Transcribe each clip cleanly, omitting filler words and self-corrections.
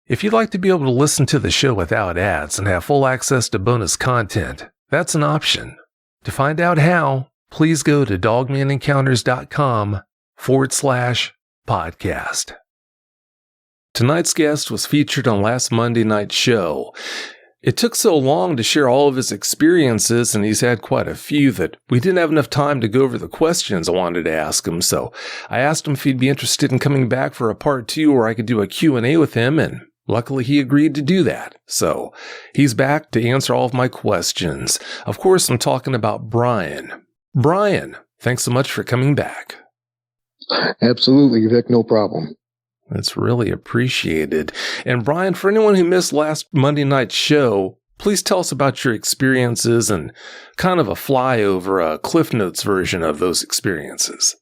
If you'd like to be able to listen to the show without ads and have full access to bonus content, that's an option. To find out how, please go to dogmanencounters.com/podcast. Tonight's guest was featured on last Monday night's show. It took so long to share all of his experiences, and he's had quite a few, that we didn't have enough time to go over the questions I wanted to ask him. So I asked him if he'd be interested in coming back for a part 2 where I could do a Q&A with him, and luckily he agreed to do that. So he's back to answer all of my questions. Of course, I'm talking about Brian. Brian, thanks so much for coming back. Absolutely, Vic, no problem. That's really appreciated. And Brian, for anyone who missed last Monday night's show, please tell us about your experiences and kind of a flyover, a Cliff Notes version of those experiences.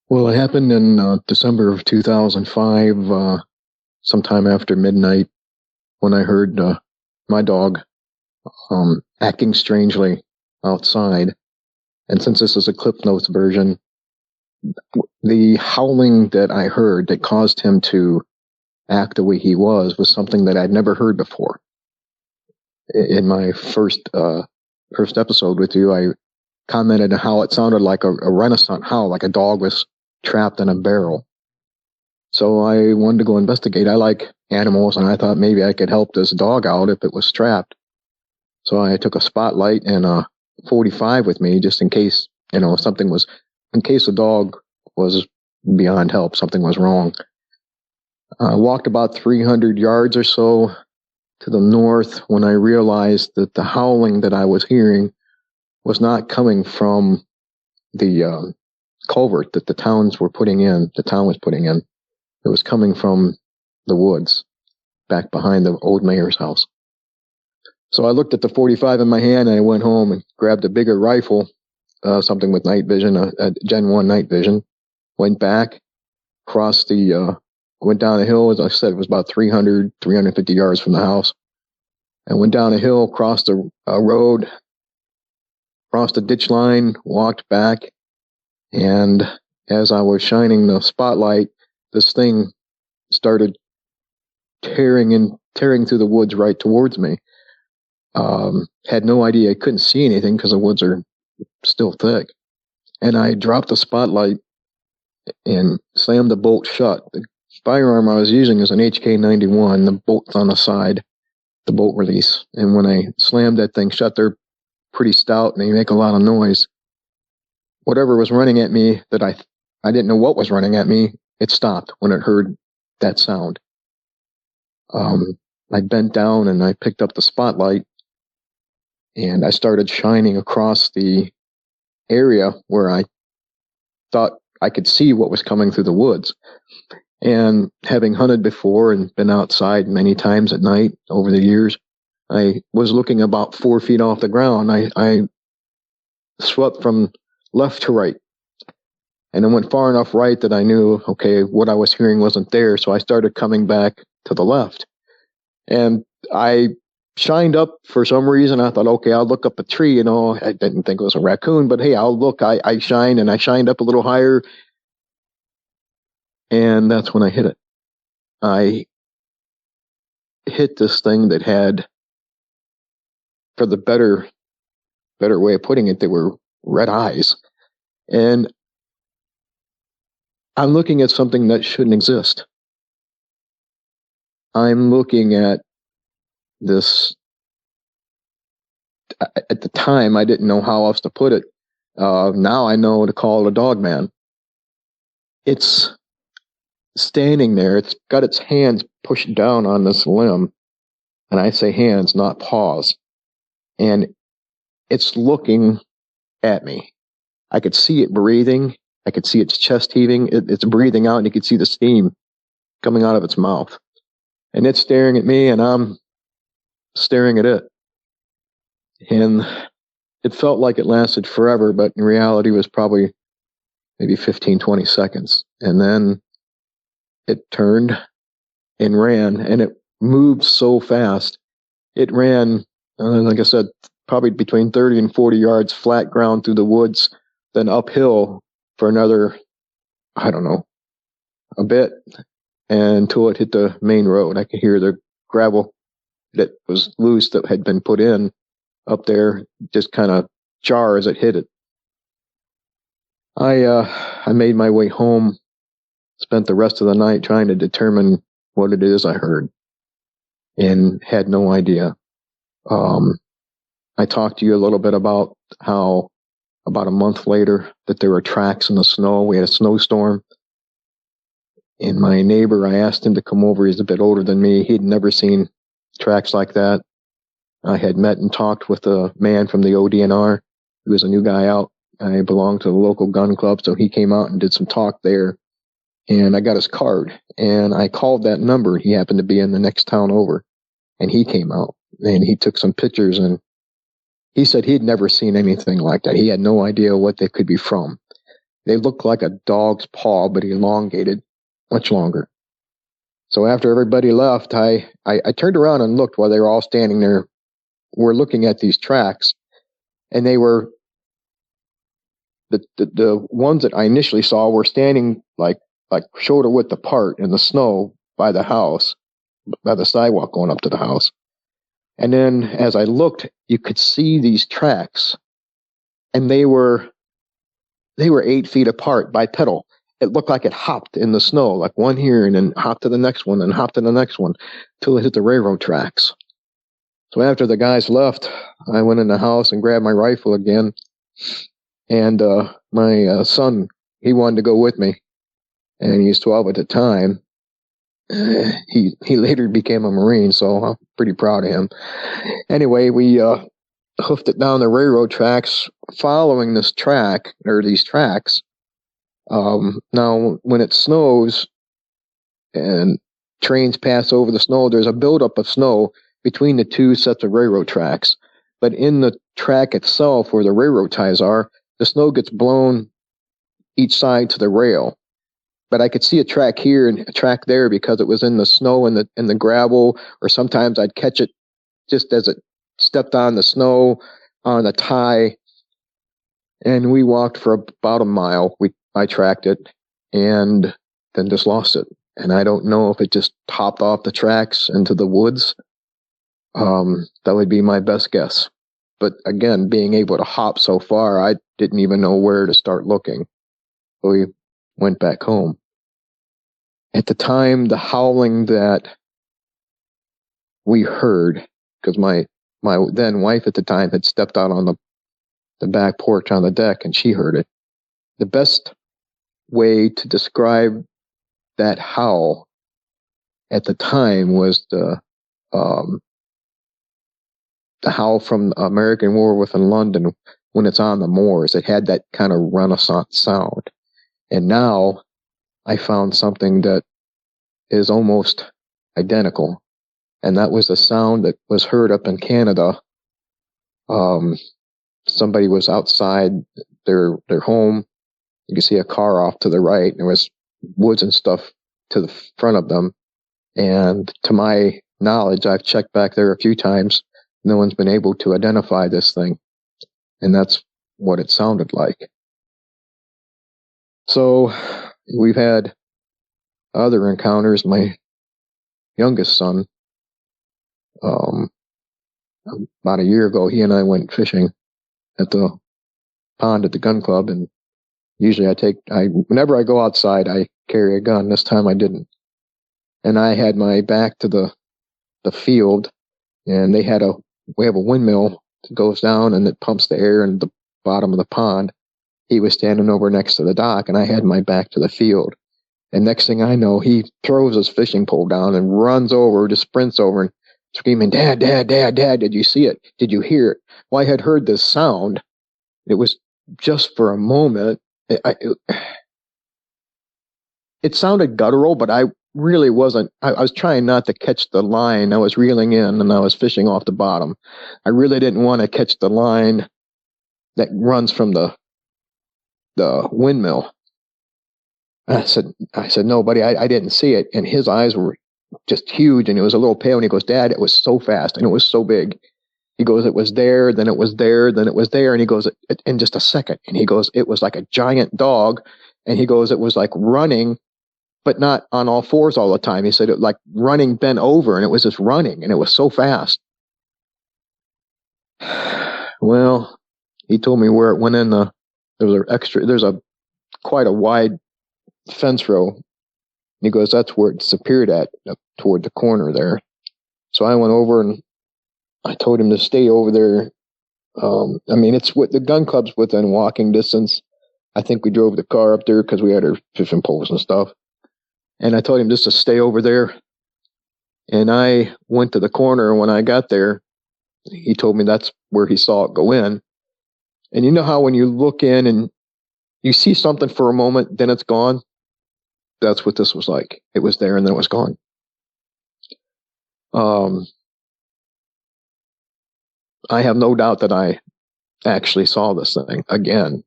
Well, it happened in December of 2005, sometime after midnight, when I heard my dog acting strangely outside. And since this is a Cliff Notes version, the howling that I heard that caused him to act the way he was something that I'd never heard before. In my first episode with you, I commented on how it sounded like a Renaissance howl, like a dog was trapped in a barrel. So I wanted to go investigate. I like animals, and I thought maybe I could help this dog out if it was trapped. So I took a spotlight and a 45 with me, just in case, in case the dog was beyond help, something was wrong. I walked about 300 yards or so to the north when I realized that the howling that I was hearing was not coming from the culvert that the town was putting in. It was coming from the woods back behind the old mayor's house. So I looked at the 45 in my hand, and I went home and grabbed a bigger rifle, something with night vision, a Gen 1 night vision, went back, went down a hill. As I said, it was about 350 yards from the house. I went down a hill, crossed a road, crossed a ditch line, walked back, and as I was shining the spotlight, this thing started tearing through the woods right towards me. Had no idea. I couldn't see anything because the woods are still thick. And I dropped the spotlight and slammed the bolt shut. The firearm I was using is an HK91. The bolt's on the side, the bolt release. And when I slammed that thing shut, they're pretty stout and they make a lot of noise. Whatever was running at me that I didn't know what was running at me, it stopped when it heard that sound. I bent down and I picked up the spotlight and I started shining across the area where I thought I could see what was coming through the woods. And having hunted before and been outside many times at night over the years, I was looking about 4 feet off the ground. I swept from left to right. And I went far enough right that I knew, okay, what I was hearing wasn't there. So I started coming back to the left. And I shined up for some reason. I thought, okay, I'll look up a tree. I didn't think it was a raccoon, but hey, I'll look. I shined, and I shined up a little higher. And that's when I hit it. I hit this thing that had, for the better way of putting it, they were red eyes. And I'm looking at something that shouldn't exist. I'm looking at this. At the time, I didn't know how else to put it. Now I know to call it a Dogman. It's standing there. It's got its hands pushed down on this limb. And I say hands, not paws. And it's looking at me. I could see it breathing. I could see its chest heaving. It's breathing out, and you could see the steam coming out of its mouth. And it's staring at me, and I'm staring at it. And it felt like it lasted forever, but in reality it was probably maybe 15, 20 seconds. And then it turned and ran, and it moved so fast. It ran, like I said, probably between 30 and 40 yards flat ground through the woods, then uphill for another, I don't know, a bit. until it hit the main road. I could hear the gravel that was loose that had been put in up there just kind of jar as it hit it. I made my way home, spent the rest of the night trying to determine what it is I heard, and had no idea. I talked to you a little bit about how about a month later that there were tracks in the snow. We had a snowstorm. And my neighbor, I asked him to come over. He's a bit older than me. He'd never seen tracks like that. I had met and talked with a man from the ODNR. He was a new guy out. I belonged to the local gun club, so he came out and did some talk there. And I got his card, and I called that number. He happened to be in the next town over, and he came out, and he took some pictures, and he said he'd never seen anything like that. He had no idea what they could be from. They looked like a dog's paw, but elongated, much longer. So after everybody left, I turned around and looked while they were all standing there. We're looking at these tracks, and they were the ones that I initially saw were standing like shoulder width apart in the snow by the house, by the sidewalk going up to the house. And then as I looked, you could see these tracks, and they were 8 feet apart bipedal. It looked like it hopped in the snow, like one here and then hopped to the next one and hopped to the next one till it hit the railroad tracks. So after the guys left, I went in the house and grabbed my rifle again. And my son, he wanted to go with me, and he was 12 at the time. He later became a Marine, so I'm pretty proud of him. Anyway, we hoofed it down the railroad tracks, following this track, or these tracks. Now, when it snows and trains pass over the snow, there's a buildup of snow between the two sets of railroad tracks. But in the track itself, where the railroad ties are, the snow gets blown each side to the rail. But I could see a track here and a track there because it was in the snow and the gravel, or sometimes I'd catch it just as it stepped on the snow on the tie. And we walked for about a mile. I tracked it and then just lost it. And I don't know if it just hopped off the tracks into the woods. That would be my best guess. But again, being able to hop so far, I didn't even know where to start looking. So we went back home. At the time, the howling that we heard, because my then wife at the time had stepped out on the back porch on the deck, and she heard it. The best way to describe that howl at the time was the howl from American Werewolf in London when it's on the moors. It had that kind of Renaissance sound. And now I found something that is almost identical. And that was the sound that was heard up in Canada. Somebody was outside their home. You could see a car off to the right, and there was woods and stuff to the front of them. And to my knowledge, I've checked back there a few times. No one's been able to identify this thing. And that's what it sounded like. So we've had other encounters. My youngest son, about a year ago, he and I went fishing at the pond at the gun club, and usually whenever I go outside, I carry a gun. This time I didn't. And I had my back to the field, and we have a windmill that goes down and it pumps the air in the bottom of the pond. He was standing over next to the dock, and I had my back to the field. And next thing I know, he throws his fishing pole down and runs over, just sprints over and screaming, "Dad, Dad, Dad, Dad, did you see it? Did you hear it?" Well, I had heard this sound. It was just for a moment. It sounded guttural, but I really wasn't. I was trying not to catch the line. I was reeling in, and I was fishing off the bottom. I really didn't want to catch the line that runs from the windmill. I said, "No, buddy, I didn't see it." And his eyes were just huge, and it was a little pale. And he goes, "Dad, it was so fast, and it was so big." He goes, "It was there, then it was there, then it was there." And he goes, "In just a second." And he goes, "It was like a giant dog." And he goes, "It was like running, but not on all fours all the time. He said it like running bent over, and it was just running, and it was so fast. Well, he told me where it went in there's quite a wide fence row. And he goes, that's where it disappeared at, up toward the corner there. So I went over and I told him to stay over there. It's with the gun club's within walking distance. I think we drove the car up there because we had our fishing poles and stuff. And I told him just to stay over there. And I went to the corner. And when I got there, he told me that's where he saw it go in. And you know how when you look in and you see something for a moment, then it's gone? That's what this was like. It was there and then it was gone. I have no doubt that I actually saw this thing again.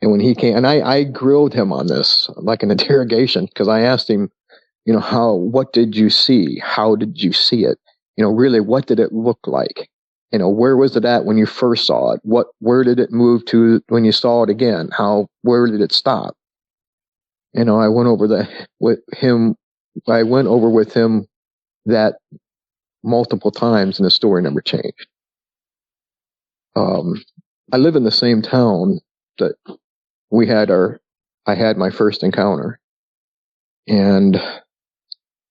And when he came, and I grilled him on this, like an interrogation, because I asked him, what did you see? How did you see it? Really, what did it look like? Where was it at when you first saw it? Where did it move to when you saw it again? Where did it stop? I went over with him that multiple times, and the story never changed. I live in the same town that I had my first encounter. And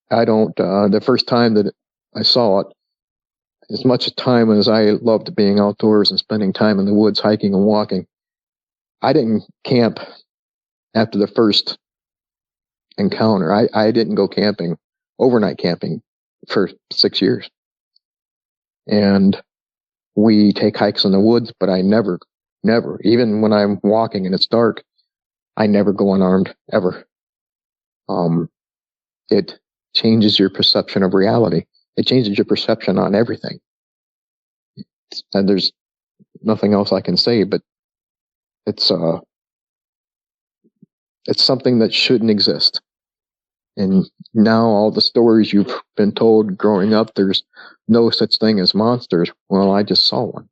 the first time that I saw it, as much time as I loved being outdoors and spending time in the woods, hiking and walking, I didn't camp after the first encounter. I didn't go camping, overnight camping, for 6 years. And we take hikes in the woods, but I never, even when I'm walking and it's dark, I never go unarmed, ever. It changes your perception of reality. It changes your perception on everything. And there's nothing else I can say, but it's something that shouldn't exist. And now all the stories you've been told growing up, there's no such thing as monsters. Well, I just saw one.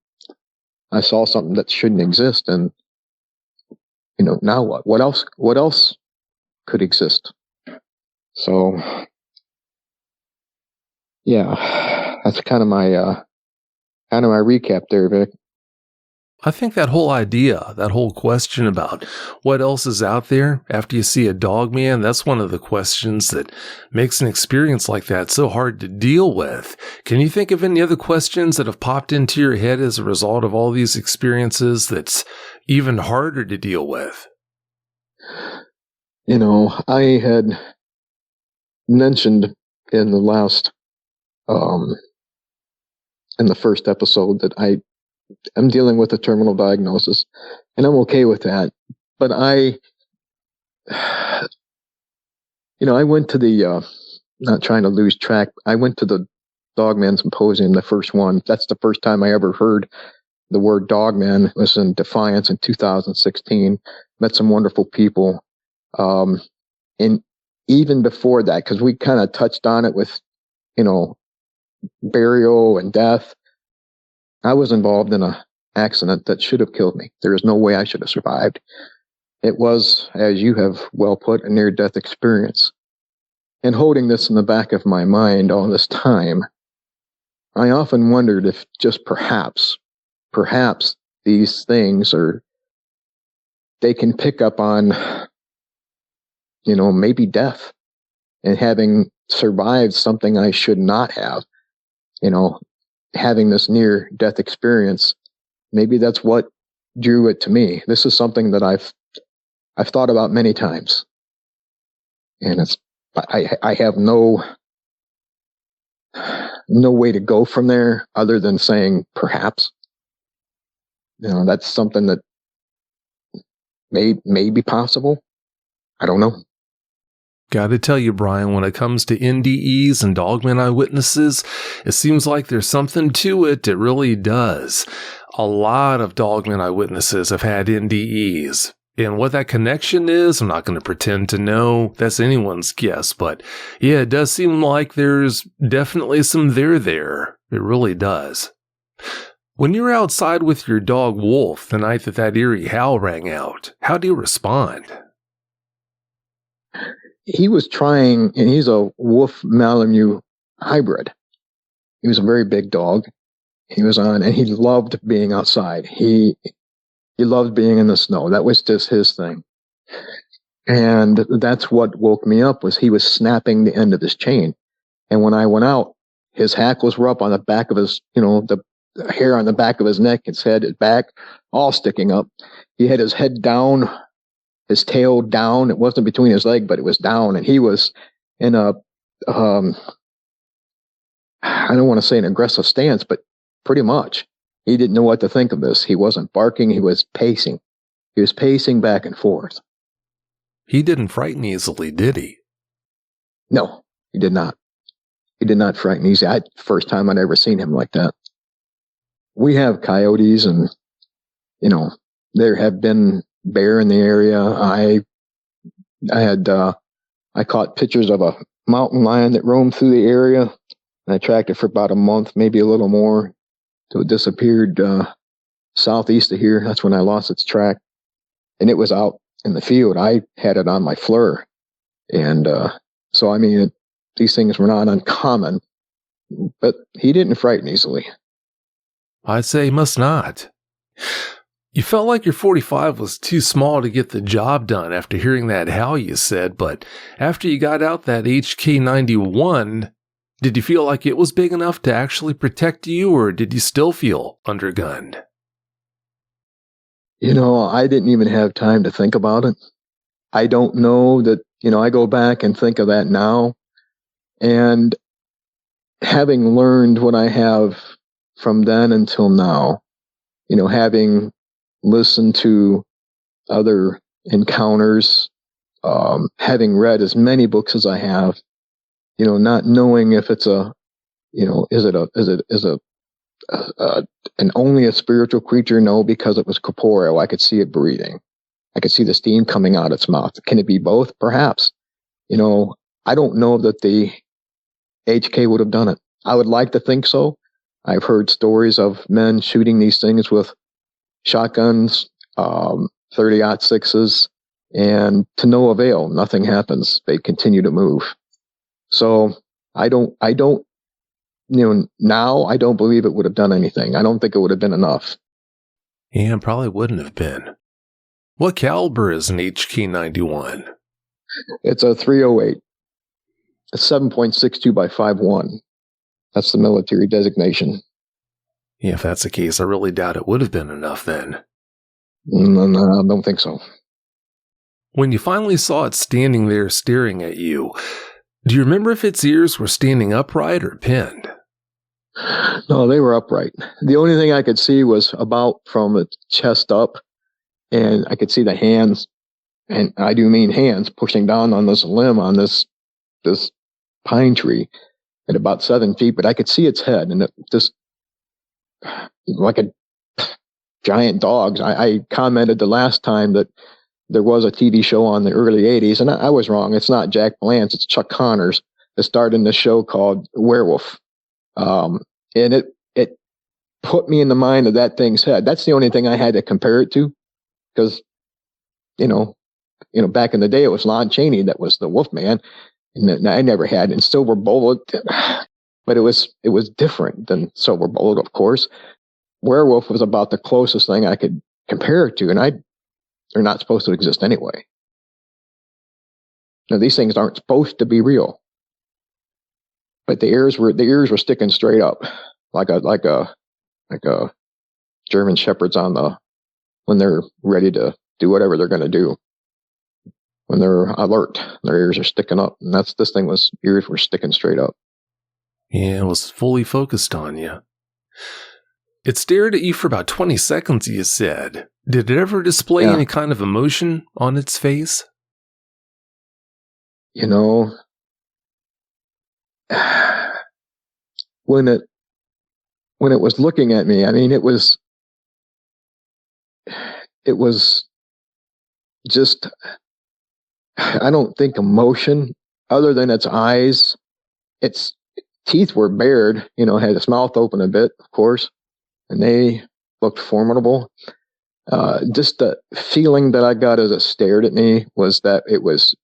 I saw something that shouldn't exist. And, now what? What else could exist? So, yeah, that's kind of my recap there, Vic. I think that whole question about what else is out there after you see a dogman, that's one of the questions that makes an experience like that so hard to deal with. Can you think of any other questions that have popped into your head as a result of all these experiences that's even harder to deal with? I had mentioned in the first episode that I'm dealing with a terminal diagnosis, and I'm okay with that. But I went to the, not trying to lose track, I went to the Dogman Symposium, the first one. That's the first time I ever heard the word Dogman. It was in Defiance in 2016. Met some wonderful people. And even before that, because we kind of touched on it with, burial and death, I was involved in an accident that should have killed me. There is no way I should have survived. It was, as you have well put, a near-death experience. And holding this in the back of my mind all this time, I often wondered if just perhaps these things they can pick up on, maybe death, and having survived something I should not have, having this near-death experience, maybe that's what drew it to me. This is something that I've thought about many times, and I have no way to go from there other than saying perhaps. That's something that may be possible. I don't know. Got to tell you, Brian, when it comes to NDEs and Dogman eyewitnesses, it seems like there's something to it. It really does. A lot of Dogman eyewitnesses have had NDEs. And what that connection is, I'm not going to pretend to know. That's anyone's guess. But yeah, it does seem like there's definitely some there. It really does. When you were outside with your dog Wolf the night that eerie howl rang out, how do you respond? he was trying, and he's a wolf Malamute hybrid. He was a very big dog. He was on, and he loved being outside. He loved being in the snow. That was just his thing. And that's what woke me up, was he was snapping the end of his chain. And when I went out, his hackles were up on the back of his, the hair on the back of his neck, his head, his back, all sticking up. He had his head down, his tail down. It wasn't between his leg, but it was down. And he was in a, I don't want to say an aggressive stance, but pretty much. He didn't know what to think of this. He wasn't barking. He was pacing. He was pacing back and forth. He didn't frighten easily, did he? No, he did not. He did not frighten easy. First time I'd ever seen him like that. We have coyotes, and, there have been bear in the area. I caught pictures of a mountain lion that roamed through the area, and I tracked it for about a month, maybe a little more, till it disappeared southeast of here. That's when I lost its track, and it was out in the field. I had it on my FLIR, and so these things were not uncommon, but he didn't frighten easily. I'd say he must not. You felt like your 45 was too small to get the job done after hearing that howl you said, but after you got out that HK91, did you feel like it was big enough to actually protect you, or did you still feel undergunned? I didn't even have time to think about it. I don't know that, I go back and think of that now, and having learned what I have from then until now, having listened to other encounters, having read as many books as I have, not knowing if it's only a spiritual creature? No, because it was corporeal. I could see it breathing. I could see the steam coming out its mouth. Can it be both? Perhaps. I don't know that the HK would have done it. I would like to think so. I've heard stories of men shooting these things with shotguns, 30-06s, and to no avail. Nothing happens. They continue to move. So now I don't believe it would have done anything. I don't think it would have been enough. Yeah, it probably wouldn't have been. What caliber is an HK91? It's a 308. It's 7.62 by 5.1. That's the military designation. Yeah, if that's the case, I really doubt it would have been enough then. No, I don't think so. When you finally saw it standing there staring at you, do you remember if its ears were standing upright or pinned? No, they were upright. The only thing I could see was about from its chest up, and I could see the hands, and I do mean hands, pushing down on this limb on this pine tree at about 7 feet, but I could see its head, and it just like a giant dog's. I commented the last time that there was a TV show on the early 80s, and I was wrong. It's not Jack Palance, it's Chuck Connors that starred in this show called Werewolf. And it put me in the mind of that thing's head. That's the only thing I had to compare it to, because, back in the day, it was Lon Chaney that was the Wolfman, and I never had it. And Silver Bullet, but it was different than Silver Bullet, of course. Werewolf was about the closest thing I could compare it to, and they're not supposed to exist anyway. Now, these things aren't supposed to be real, but the ears were sticking straight up, like a German Shepherd's when they're ready to do whatever they're going to do. When they're alert, their ears are sticking up, and ears were sticking straight up. Yeah, it was fully focused on you. It stared at you for about 20 seconds, you said. Did it ever display any kind of emotion on its face? When it was looking at me, it was just, I don't think emotion, other than its eyes. Its teeth were bared, had its mouth open a bit, of course, and they looked formidable. Just the feeling that I got as it stared at me was that it was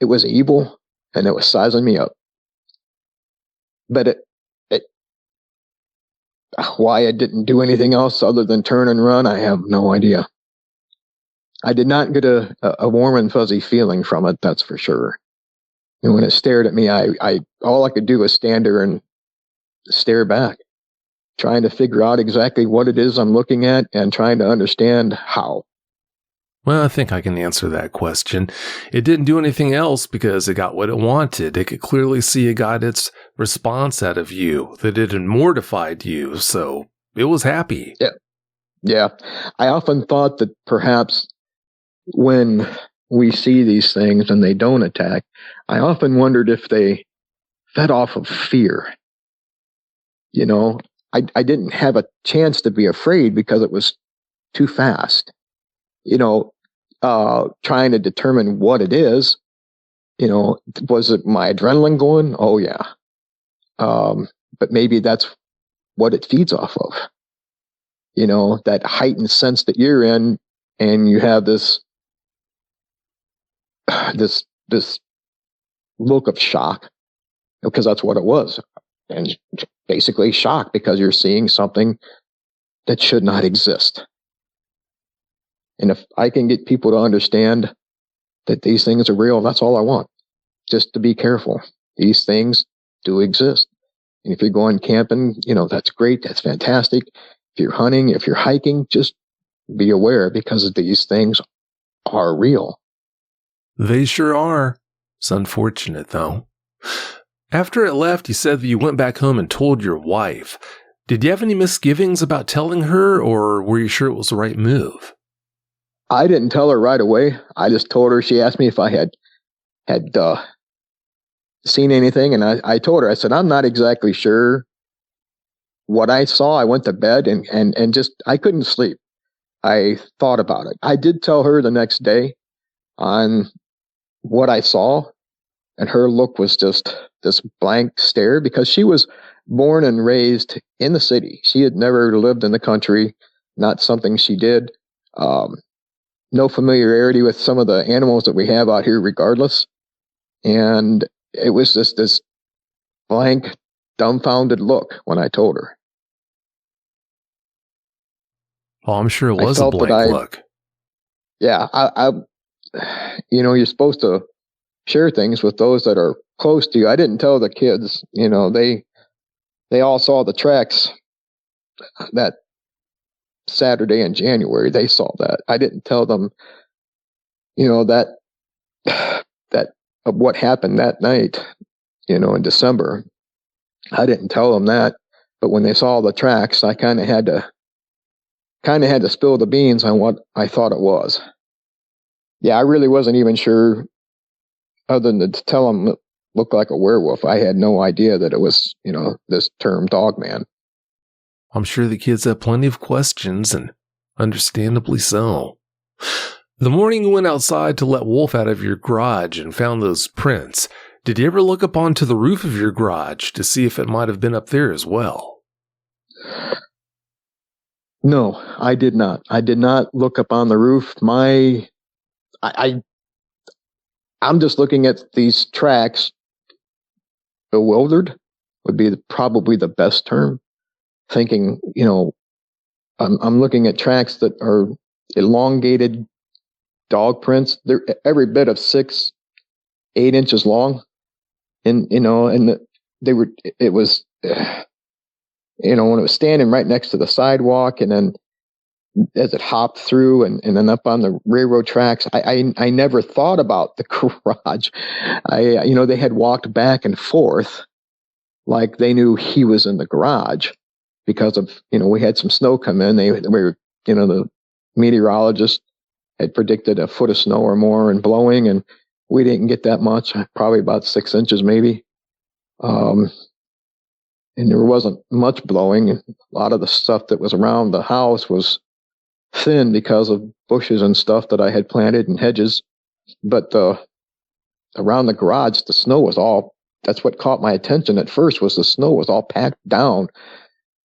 it was evil and it was sizing me up. But why I didn't do anything else other than turn and run, I have no idea. I did not get a warm and fuzzy feeling from it, that's for sure. And when it stared at me, I all I could do was stand there and stare back, trying to figure out exactly what it is I'm looking at and trying to understand how. Well, I think I can answer that question. It didn't do anything else because it got what it wanted. It could clearly see it got its response out of you, that it had mortified you, so it was happy. Yeah. I often thought that perhaps when we see these things and they don't attack, I often wondered if they fed off of fear. You know, I didn't have a chance to be afraid because it was too fast. You know, trying to determine what it is, you know, was it my adrenaline going? Oh, yeah. But maybe that's what it feeds off of. You know, that heightened sense that you're in, and you have this look of shock, because that's what it was. And basically shock because you're seeing something that should not exist. And if I can get people to understand that these things are real, that's all I want. Just to be careful. These things do exist. And if you're going camping, you know, that's great. That's fantastic. If you're hunting, if you're hiking, just be aware, because these things are real. They sure are. It's unfortunate, though. After it left, you said that you went back home and told your wife. Did you have any misgivings about telling her, or were you sure it was the right move? I didn't tell her right away. I just told her. She asked me if I had seen anything, and I told her. I said, I'm not exactly sure what I saw. I went to bed and just, I couldn't sleep. I thought about it. I did tell her the next day on what I saw, and her look was just this blank stare, because she was born and raised in the city. She had never lived in the country, not something she did. No familiarity with some of the animals that we have out here regardless. And it was just this blank, dumbfounded look when I told her. Oh, I'm sure it was a blank look. Yeah, I you know, you're supposed to share things with those that are close to you. I didn't tell the kids, you know, they all saw the tracks that Saturday in January. They saw that. I didn't tell them, you know, that of what happened that night, you know, in December. I didn't tell them that, but when they saw the tracks, I kind of had to spill the beans on what I thought it was. Yeah, I really wasn't even sure, other than to tell them it looked like a werewolf. I had no idea that it was, you know, this term Dogman. I'm sure the kids have plenty of questions, and understandably so. The morning you went outside to let Wolf out of your garage and found those prints, did you ever look up onto the roof of your garage to see if it might have been up there as well? No, I did not. I did not look up on the roof. I'm just looking at these tracks, bewildered would be probably the best term. Thinking, you know, I'm looking at tracks that are elongated dog prints. They're every bit of 6-8 inches long, and you know, and it was, you know, when it was standing right next to the sidewalk, and then as it hopped through and then up on the railroad tracks, I never thought about the garage. You know, they had walked back and forth like they knew he was in the garage, because of, you know, we had some snow come in. We were, you know, the meteorologist had predicted a foot of snow or more and blowing, and we didn't get that much, probably about 6 inches maybe. And there wasn't much blowing. A lot of the stuff that was around the house was thin because of bushes and stuff that I had planted and hedges. But around the garage, the snow was all, that's what caught my attention at first, was the snow was all packed down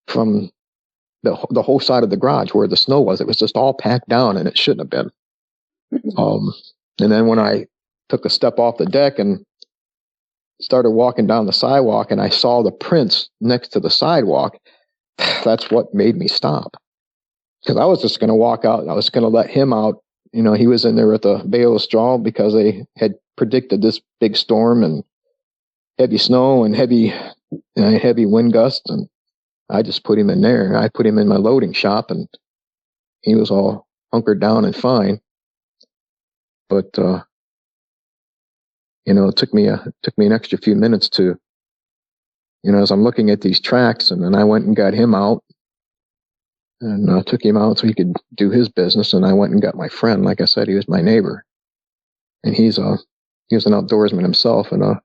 from the whole side of the garage where the snow was. It was just all packed down, and it shouldn't have been. And then when I took a step off the deck and started walking down the sidewalk, and I saw the prints next to the sidewalk. That's what made me stop. Because I was just going to walk out. I was going to let him out. You know, he was in there with a bale of straw because they had predicted this big storm and heavy snow and heavy wind gusts. And I just put him in there. I put him in my loading shop, and he was all hunkered down and fine. But, you know, it took me an extra few minutes to, you know, as I'm looking at these tracks, and then I went and got him out and took him out so he could do his business. And I went and got my friend. Like I said, he was my neighbor, and he was an outdoorsman himself and a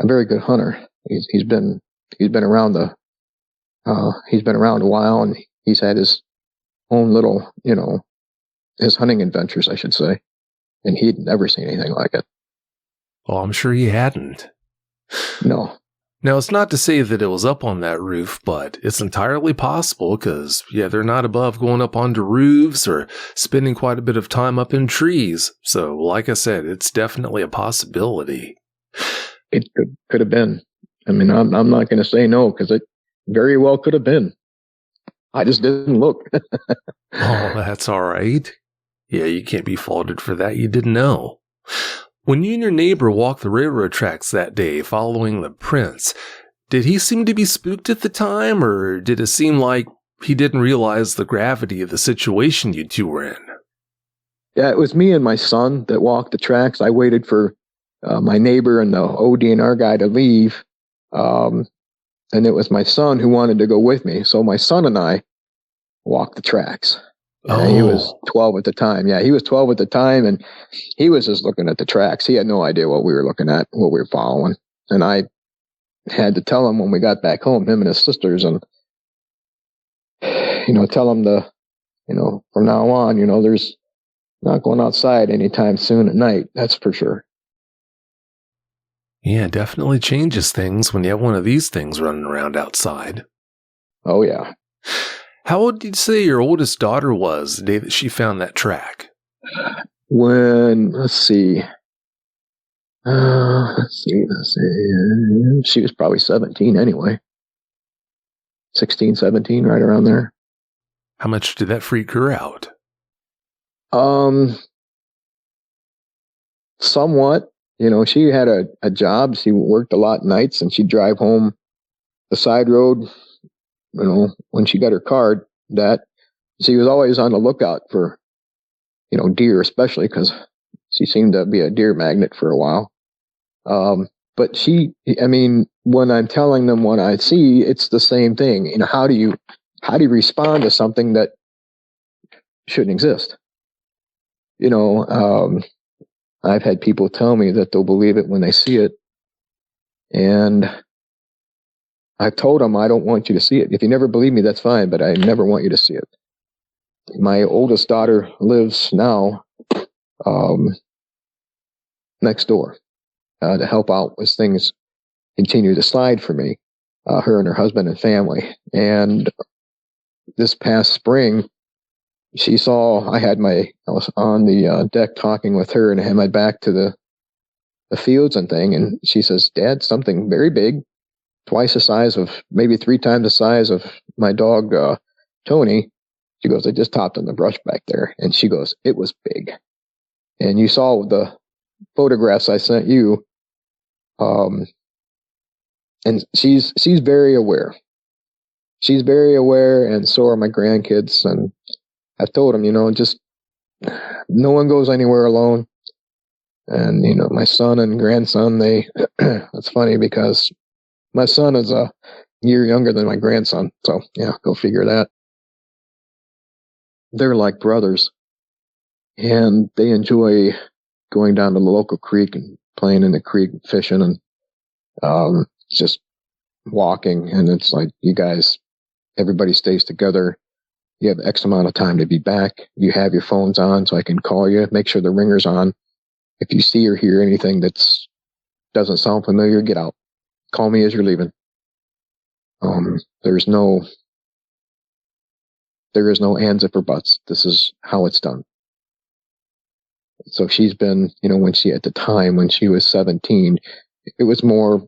very good hunter. He's been around a while, and he's had his own little, you know, his hunting adventures, I should say. And he'd never seen anything like it. Oh, I'm sure he hadn't. No. Now, it's not to say that it was up on that roof, but it's entirely possible because, yeah, they're not above going up onto roofs or spending quite a bit of time up in trees. So, like I said, it's definitely a possibility. It could have been. I mean, I'm not going to say no because it very well could have been. I just didn't look. Oh, that's all right. Yeah, you can't be faulted for that. You didn't know. When you and your neighbor walked the railroad tracks that day following the prints, did he seem to be spooked at the time, or did it seem like he didn't realize the gravity of the situation you two were in? Yeah, it was me and my son that walked the tracks. I waited for my neighbor and the ODNR guy to leave, and it was my son who wanted to go with me. So my son and I walked the tracks. Oh. He was 12 at the time. Yeah, he was 12 at the time, and he was just looking at the tracks. He had no idea what we were looking at, what we were following. And I had to tell him when we got back home, him and his sisters, and, you know, tell him from now on, you know, there's not going outside anytime soon at night. That's for sure. Yeah, it definitely changes things when you have one of these things running around outside. Oh, yeah. How old did you say your oldest daughter was the day that she found that track? Let's see. She was probably 17 anyway. 16, 17, right around there. How much did that freak her out? Somewhat. You know, she had a job. She worked a lot nights, and she'd drive home the side road. You know, when she got her card, that she was always on the lookout for, you know, deer, especially because she seemed to be a deer magnet for a while. But when I'm telling them what I see, it's the same thing. You know, how do you respond to something that shouldn't exist? You know, I've had people tell me that they'll believe it when they see it, and I've told them I don't want you to see it. If you never believe me, that's fine, but I never want you to see it. My oldest daughter lives now next door to help out as things continue to slide for me, her and her husband and family. And this past spring, she saw I was on the deck talking with her, and I had my back to the fields and thing, and she says, "Dad, something very big, twice the size of, maybe 3 times the size of my dog, Tony." She goes, "It just topped in the brush back there." And she goes, "It was big." And you saw the photographs I sent you. And she's very aware. She's very aware, and so are my grandkids. And I've told them, you know, just no one goes anywhere alone. And, you know, my son and grandson, it's funny because my son is a year younger than my grandson. So, yeah, go figure that. They're like brothers, and they enjoy going down to the local creek and playing in the creek, fishing, and just walking. And it's like, you guys, everybody stays together. You have X amount of time to be back. You have your phones on so I can call you, make sure the ringer's on. If you see or hear anything that doesn't sound familiar, get out. Call me as you're leaving. There is no ands, if, or buts. This is how it's done. So she's been, when she was 17, it was more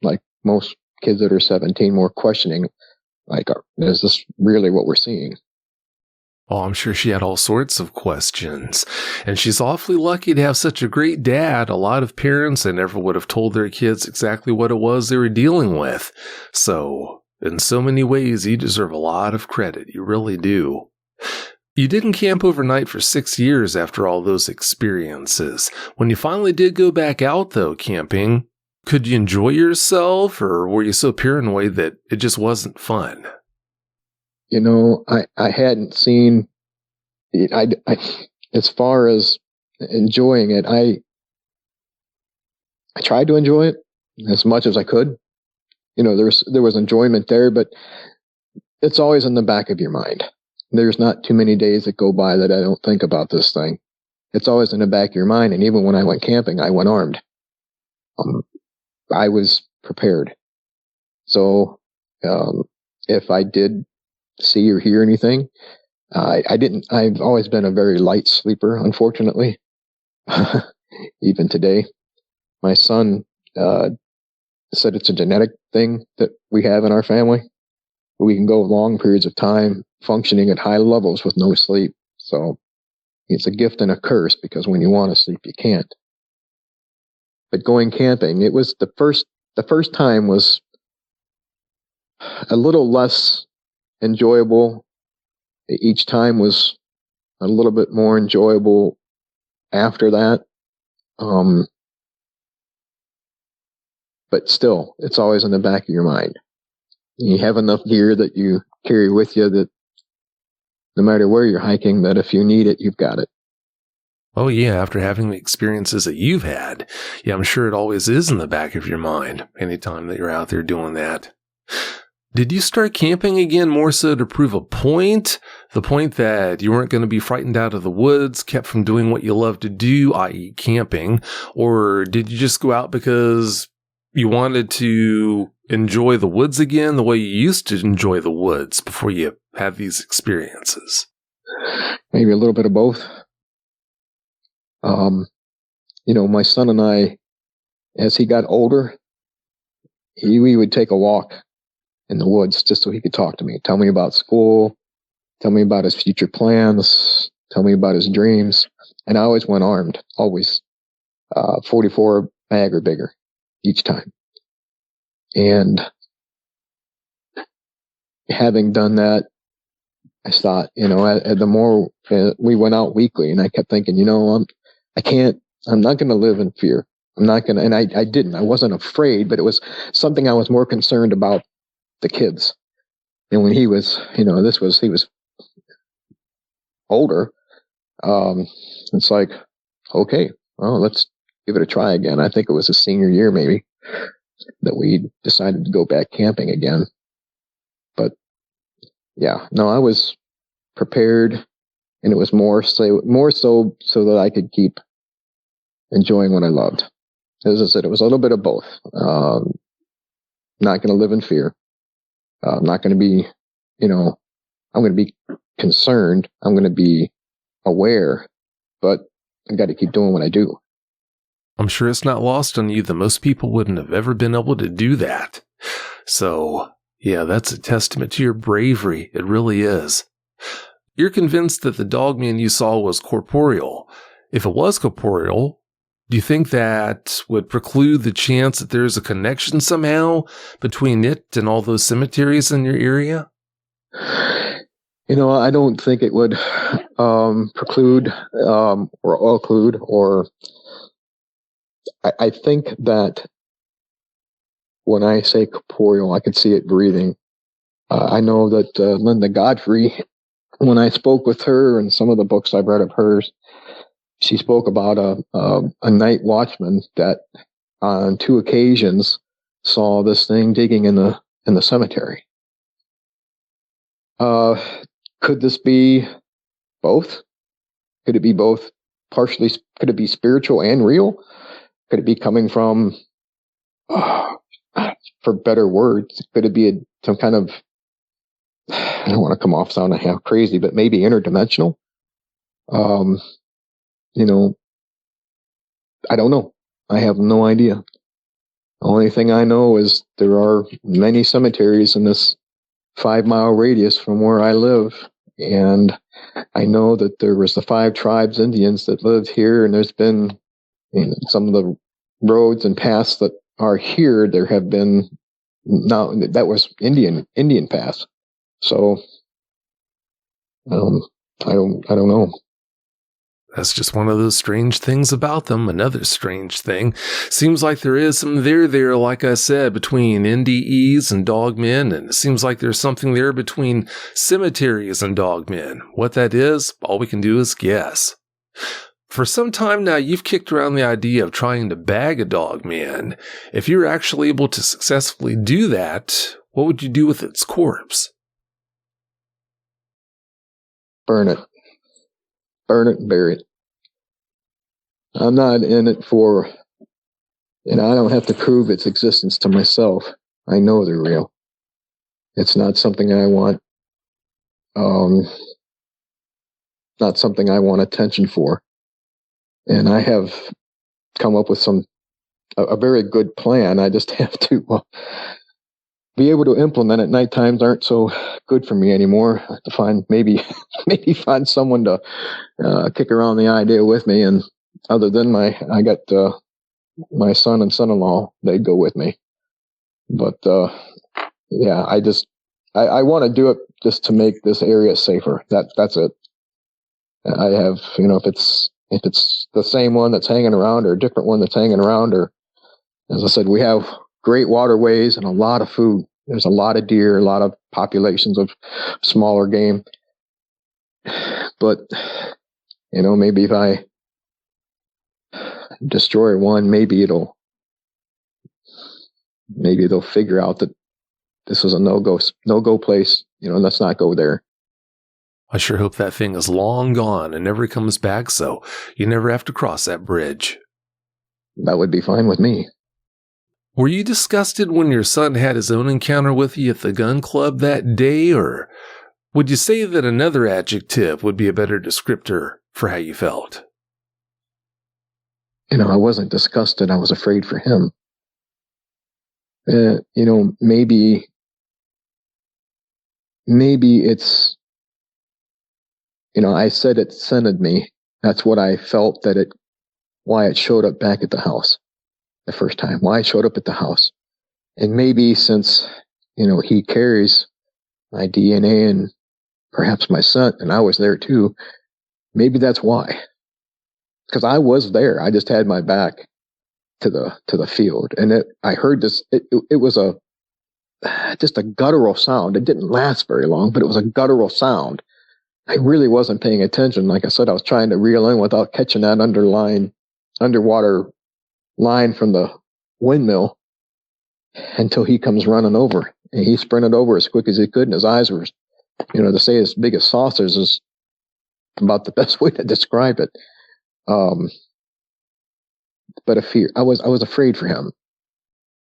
like most kids that are 17, more questioning, like, is this really what we're seeing? Oh, I'm sure she had all sorts of questions. And she's awfully lucky to have such a great dad. A lot of parents, they never would have told their kids exactly what it was they were dealing with. So, in so many ways, you deserve a lot of credit. You really do. You didn't camp overnight for 6 years after all those experiences. When you finally did go back out, though, camping, could you enjoy yourself, or were you so paranoid that it just wasn't fun? I hadn't seen it. I as far as enjoying it, I tried to enjoy it as much as I could. There was enjoyment there, but it's always in the back of your mind. There's not too many days that go by that I don't think about this thing. It's always in the back of your mind. And even when I went camping, I went armed. I was prepared. So if I did see or hear anything, I didn't. I've always been a very light sleeper, unfortunately. Even today, my son said it's a genetic thing that we have in our family. We can go long periods of time functioning at high levels with no sleep. So it's a gift and a curse, because when you want to sleep, you can't. But going camping, it was the first time was a little less enjoyable. Each time was a little bit more enjoyable after that. But still, it's always in the back of your mind. You have enough gear that you carry with you that no matter where you're hiking, that if you need it, you've got it. Oh yeah, after having the experiences that you've had, yeah, I'm sure it always is in the back of your mind anytime that you're out there doing that. Did you start camping again more so to prove a point? The point that you weren't going to be frightened out of the woods, kept from doing what you love to do, i.e. camping? Or did you just go out because you wanted to enjoy the woods again the way you used to enjoy the woods before you had these experiences? Maybe a little bit of both. My son and I, as he got older, we would take a walk in the woods just so he could talk to me, tell me about school, tell me about his future plans, tell me about his dreams. And I always went armed, always 44 mag or bigger each time. And having done that, I thought, the more we went out weekly, and I kept thinking, I'm not going to live in fear. I'm not going to, and I didn't. I wasn't afraid, but it was something I was more concerned about the kids. And when he was, he was older, it's like, okay, well, let's give it a try again. I think it was his senior year, maybe, that we decided to go back camping again. But yeah, no, I was prepared, and it was more so that I could keep enjoying what I loved. As I said, it was a little bit of both. Not going to live in fear. I'm not going to be, I'm going to be concerned. I'm going to be aware, but I got to keep doing what I do. I'm sure it's not lost on you that most people wouldn't have ever been able to do that. So, yeah, that's a testament to your bravery. It really is. You're convinced that the dogman you saw was corporeal. If it was corporeal, do you think that would preclude the chance that there's a connection somehow between it and all those cemeteries in your area? I don't think it would preclude or occlude, or I think that when I say corporeal, I can see it breathing. I know that Linda Godfrey, when I spoke with her and some of the books I've read of hers, she spoke about a night watchman that on 2 occasions saw this thing digging in the cemetery. Could this be both? Could it be both partially? Could it be spiritual and real? Could it be coming from, for better words, could it be some kind of, I don't want to come off sounding half crazy, but maybe interdimensional? I don't know. I have no idea. The only thing I know is there are many cemeteries in this 5-mile radius from where I live. And I know that there was the 5 tribes Indians that lived here, and there's been some of the roads and paths that are here. There have been now that was Indian paths. So I don't know. That's just one of those strange things about them. Another strange thing. Seems like there is some there, like I said, between NDEs and dogmen, and it seems like there's something there between cemeteries and dogmen. What that is, all we can do is guess. For some time now, you've kicked around the idea of trying to bag a dogman. If you're actually able to successfully do that, what would you do with its corpse? Burn it and bury it. I'm not in it for, I don't have to prove its existence to myself. I know they're real. It's not something I want, not something I want attention for. And I have come up with a very good plan. I just have to be able to implement it. Night times aren't so good for me anymore. I have to find maybe someone to kick around the idea with me. And other than I got my son and son-in-law, they go with me. But yeah, I want to do it just to make this area safer. That's it. I have, if it's the same one that's hanging around or a different one that's hanging around, or as I said, we have great waterways and a lot of food. There's a lot of deer, a lot of populations of smaller game. But, maybe if I destroy one, maybe they'll figure out that this is a no-go place. Let's not go there. I sure hope that thing is long gone and never comes back, so you never have to cross that bridge. That would be fine with me. Were you disgusted when your son had his own encounter with you at the gun club that day, or would you say that another adjective would be a better descriptor for how you felt? I wasn't disgusted. I was afraid for him. Maybe it's, I said it scented me. That's what I felt why it showed up back at the house the first time, why it showed up at the house. And maybe since, he carries my DNA and perhaps my son, and I was there too, maybe that's why. Because I was there. I just had my back to the field. And I heard this, it was just a guttural sound. It didn't last very long, but it was a guttural sound. I really wasn't paying attention. Like I said, I was trying to reel in without catching that underwater line from the windmill until he comes running over. And he sprinted over as quick as he could, and his eyes were, to say as big as saucers is about the best way to describe it. But a fear. I was afraid for him.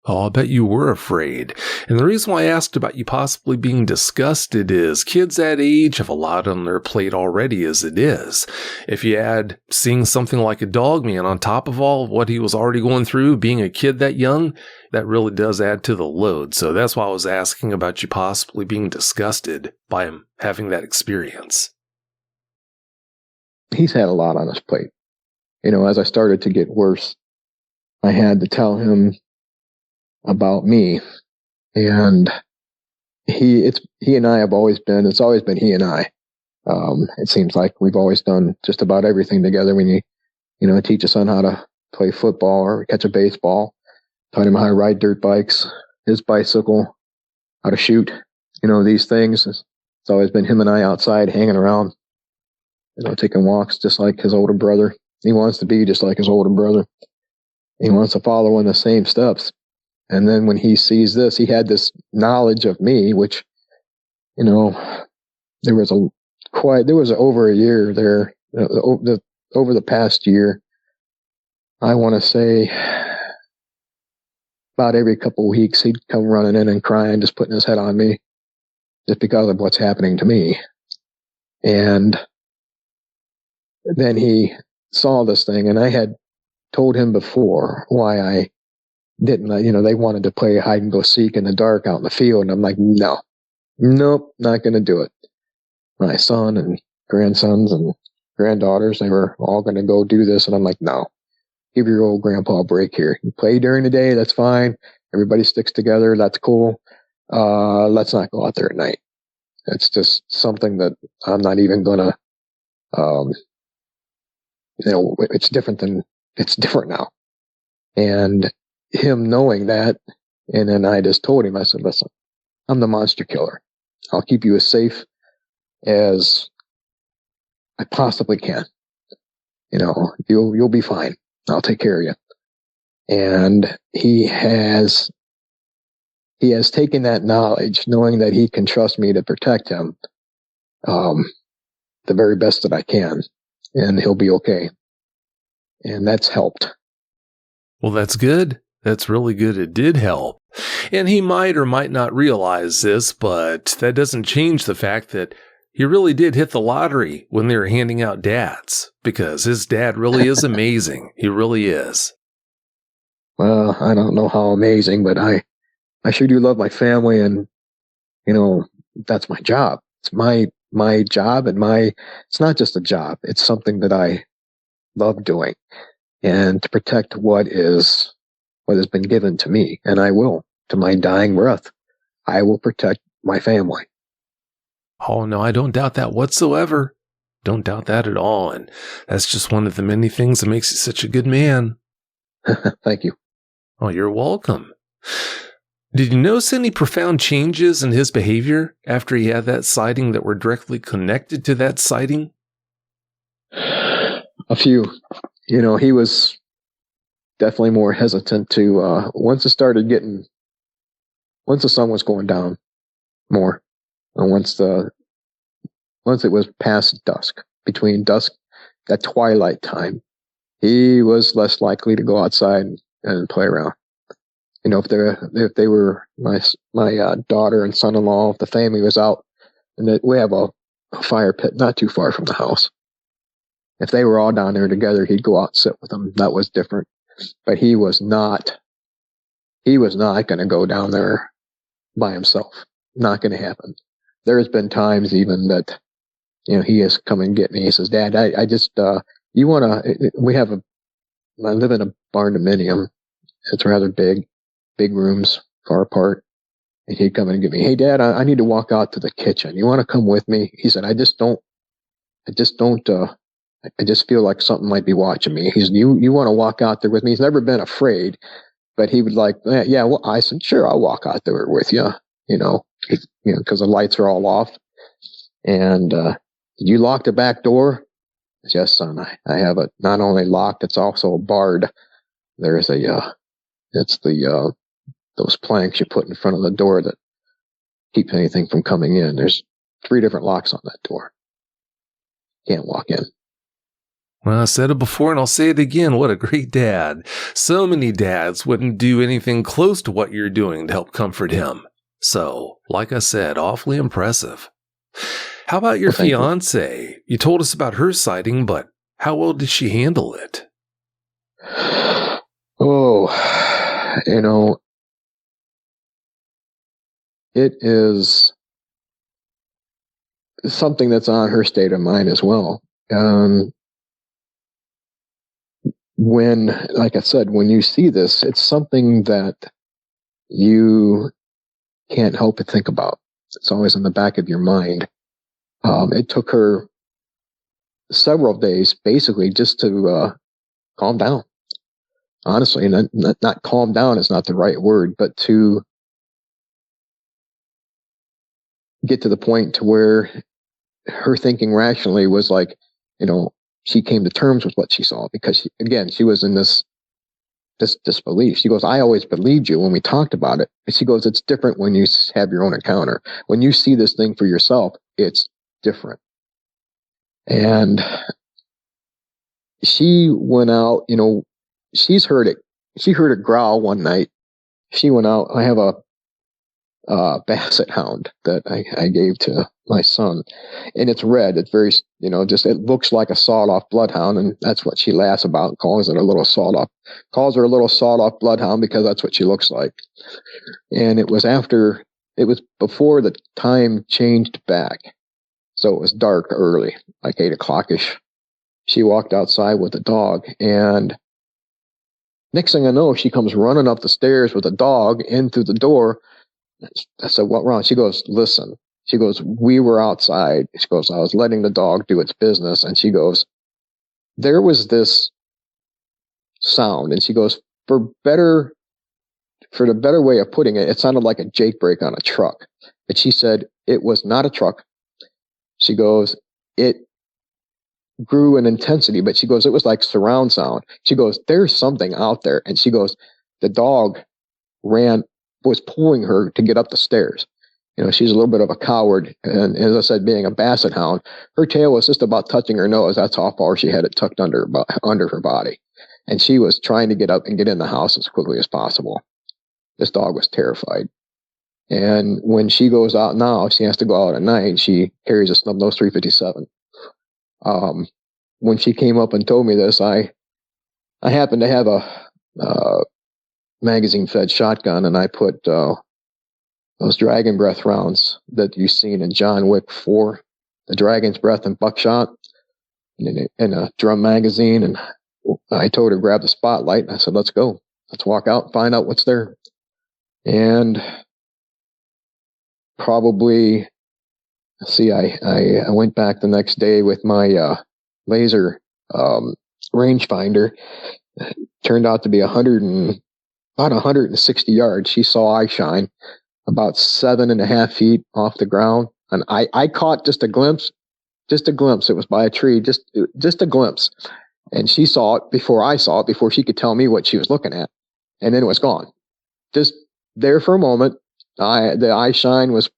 Oh, I bet you were afraid. And the reason why I asked about you possibly being disgusted is kids that age have a lot on their plate already as it is. If you add seeing something like a dogman on top of all of what he was already going through, being a kid that young, that really does add to the load. So that's why I was asking about you possibly being disgusted by him having that experience. He's had a lot on his plate. As I started to get worse, I had to tell him about me, and he and I have always been. It's always been he and I. It seems like we've always done just about everything together. When you teach a son how to play football or catch a baseball, taught him how to ride dirt bikes, his bicycle, how to shoot. These things. It's always been him and I outside hanging around, taking walks, just like his older brother. He wants to be just like his older brother. He wants to follow in the same steps. And then when he sees this, he had this knowledge of me, which, there was over a year there, over the past year, I want to say about every couple of weeks, he'd come running in and crying, just putting his head on me just because of what's happening to me. And then he saw this thing, and I had told him before why I didn't. You know, they wanted to play hide and go seek in the dark out in the field, and I'm like, nope, not going to do it. My son and grandsons and granddaughters, they were all going to go do this, and I'm like, no, give your old grandpa a break here. You play during the day, that's fine. Everybody sticks together, that's cool. Let's not go out there at night. It's just something that I'm not even going to. It's different now. And him knowing that, and then I just told him, I said, listen, I'm the monster killer. I'll keep you as safe as I possibly can. You know, you'll be fine. I'll take care of you. And he has taken that knowledge, knowing that he can trust me to protect him, the very best that I can, and he'll be okay. And that's helped. Well, that's good. That's really good. It did help. And he might or might not realize this, but that doesn't change the fact that he really did hit the lottery when they were handing out dads, because his dad really is amazing. He really is. Well, I don't know how amazing, but I sure do love my family, and, you know, that's my job. It's my job, and it's not just a job. It's something that I love doing, and to protect what has been given to me, and I will, to my dying breath. I will protect my family. Oh, no, I don't doubt that whatsoever. Don't doubt that at all. And that's just one of the many things that makes you such a good man. Thank you. Oh, you're welcome. Did you notice any profound changes in his behavior after he had that sighting that were directly connected to that sighting? A few. You know, he was definitely more hesitant to, once the sun was going down more, and once it was past dusk, between dusk, that twilight time, he was less likely to go outside and play around. You know, if they were my daughter and son-in-law, if the family was out, and that we have a fire pit not too far from the house. If they were all down there together, he'd go out and sit with them. That was different. But he was not going to go down there by himself. Not going to happen. There's been times even that, you know, he has come and get me. He says, Dad, I just, I live in a barn dominium. It's rather big rooms far apart. And he'd come in and get me. Hey, Dad, I need to walk out to the kitchen. You want to come with me? He said, I just feel like something might be watching me. He said, you want to walk out there with me? He's never been afraid, but he would like, yeah, well, I said, sure, I'll walk out there with you, because the lights are all off. And, you locked the back door? Yes, son, I have it not only locked, it's also barred. There's those planks you put in front of the door that keep anything from coming in. There's 3 different locks on that door. Can't walk in. Well, I said it before and I'll say it again. What a great dad. So many dads wouldn't do anything close to what you're doing to help comfort him. So, like I said, awfully impressive. How about your fiance? You told us about her sighting, but how well did she handle it? Oh, it is something that's on her state of mind as well. When, like I said, when you see this, it's something that you can't help but think about. It's always in the back of your mind. It took her several days, basically, just to calm down. Honestly, not calm down is not the right word, but to get to the point to where her thinking rationally was like, she came to terms with what she saw, because she was in this disbelief. She goes, I always believed you when we talked about it. And she goes, it's different when you have your own encounter. When you see this thing for yourself, it's different. And she went out, she's heard it. She heard it growl one night. She went out. I have basset hound that I gave to my son. And it's red. It's very, it looks like a sawed-off bloodhound, and that's what she laughs about, calls her a little sawed-off bloodhound because that's what she looks like. And it was before the time changed back. So it was dark early, like 8 o'clock-ish. She walked outside with the dog, and next thing I know, she comes running up the stairs with a dog in through the door. I said, "What wrong?" She goes, "Listen." She goes, "We were outside." She goes, "I was letting the dog do its business." And she goes, "There was this sound." And she goes, for the better way of putting it, it sounded like a jake brake on a truck. But she said, it was not a truck. She goes, it grew in intensity, but she goes, it was like surround sound. She goes, "There's something out there." And she goes, the dog was pulling her to get up the stairs. She's a little bit of a coward. And as I said, being a basset hound, her tail was just about touching her nose. That's how far she had it tucked under her body. And she was trying to get up and get in the house as quickly as possible. This dog was terrified. And when she goes out now, she has to go out at night. She carries a snub-nosed 357. When she came up and told me this, I happened to have a magazine-fed shotgun, and I put those dragon breath rounds that you've seen in John Wick 4, the dragon's breath and buckshot, in a drum magazine. And I told her to grab the spotlight, and I said, "Let's go. Let's walk out and find out what's there." And probably, I went back the next day with my laser rangefinder. Turned out to be about 160 yards. She saw eye shine about 7.5 feet off the ground. And I caught just a glimpse. It was by a tree, just a glimpse. And she saw it before I saw it, before she could tell me what she was looking at. And then it was gone. Just there for a moment. The eye shine was,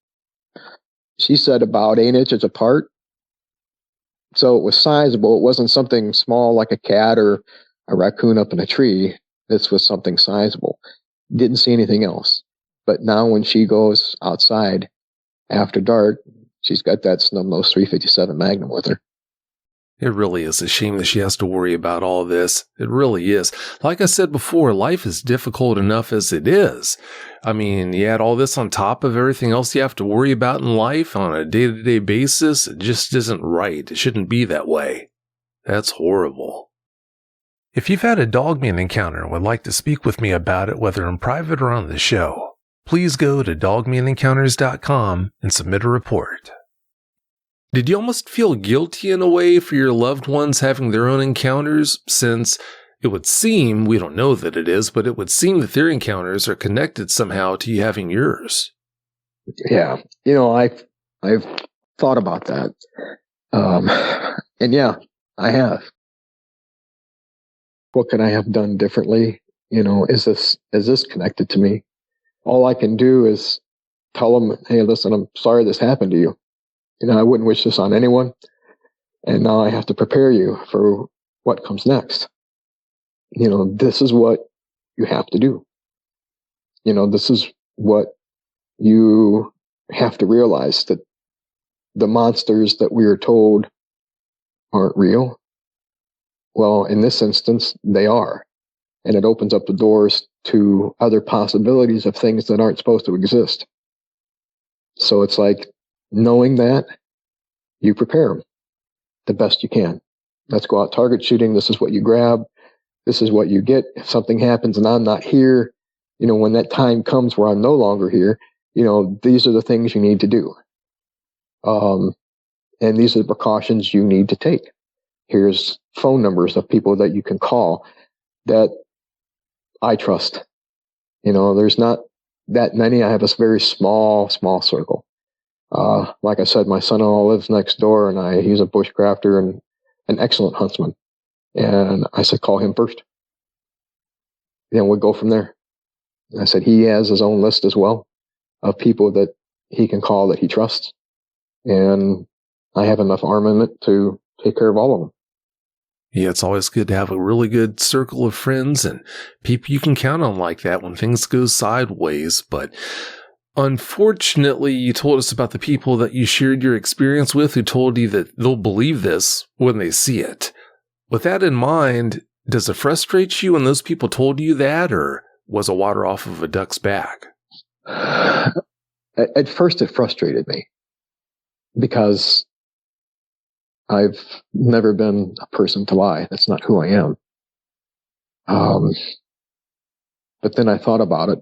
she said, about 8 inches apart. So it was sizable. It wasn't something small like a cat or a raccoon up in a tree. This was something sizable. Didn't see anything else. But now when she goes outside after dark, she's got that snub-nosed 357 Magnum with her. It really is a shame that she has to worry about all this. It really is. Like I said before, life is difficult enough as it is. I mean, you add all this on top of everything else you have to worry about in life on a day-to-day basis. It just isn't right. It shouldn't be that way. That's horrible. If you've had a Dogman encounter and would like to speak with me about it, whether in private or on the show, please go to dogmanencounters.com and submit a report. Did you almost feel guilty in a way for your loved ones having their own encounters, since it would seem, we don't know that it is, but it would seem that their encounters are connected somehow to you having yours? Yeah. I've thought about that. And yeah, I have. What could I have done differently? Is this connected to me? All I can do is tell them, "Hey, listen, I'm sorry this happened to you. I wouldn't wish this on anyone. And now I have to prepare you for what comes next. This is what you have to do. This is what you have to realize, that the monsters that we are told aren't real. Well, in this instance, they are. And it opens up the doors to other possibilities of things that aren't supposed to exist. So it's like, knowing that, you prepare them the best you can. Let's go out target shooting. This is what you grab. This is what you get. If something happens and I'm not here, when that time comes where I'm no longer here, these are the things you need to do. And these are the precautions you need to take. Here's phone numbers of people that you can call that I trust. There's not that many. I have a very small circle. Like I said, my son-in-law lives next door, and he's a bushcrafter and an excellent huntsman. And I said, call him first. Then we'll go from there. And I said, he has his own list as well of people that he can call that he trusts. And I have enough armament to take care of all of them. Yeah, it's always good to have a really good circle of friends and people you can count on like that when things go sideways. But Unfortunately, you told us about the people that you shared your experience with who told you that they'll believe this when they see it. With that in mind, does it frustrate you when those people told you that, or was it water off of a duck's back? At first, it frustrated me because I've never been a person to lie. That's not who I am. But then I thought about it,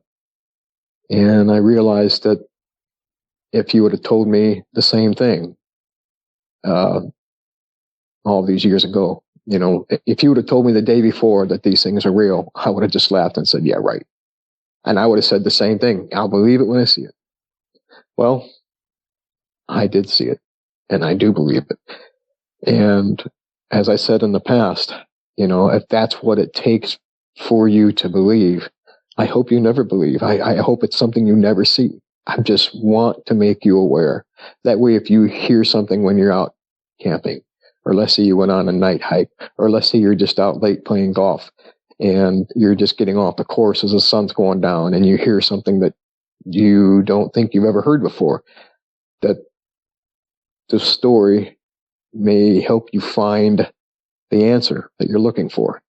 and I realized that if you would have told me the same thing all these years ago, if you would have told me the day before that these things are real, I would have just laughed and said, yeah, right. And I would have said the same thing. I'll believe it when I see it. Well, I did see it, and I do believe it. And as I said in the past, if that's what it takes for you to believe, I hope you never believe. I hope it's something you never see. I just want to make you aware. That way, if you hear something when you're out camping, or let's say you went on a night hike, or let's say you're just out late playing golf, and you're just getting off the course as the sun's going down, and you hear something that you don't think you've ever heard before, that the story may help you find the answer that you're looking for.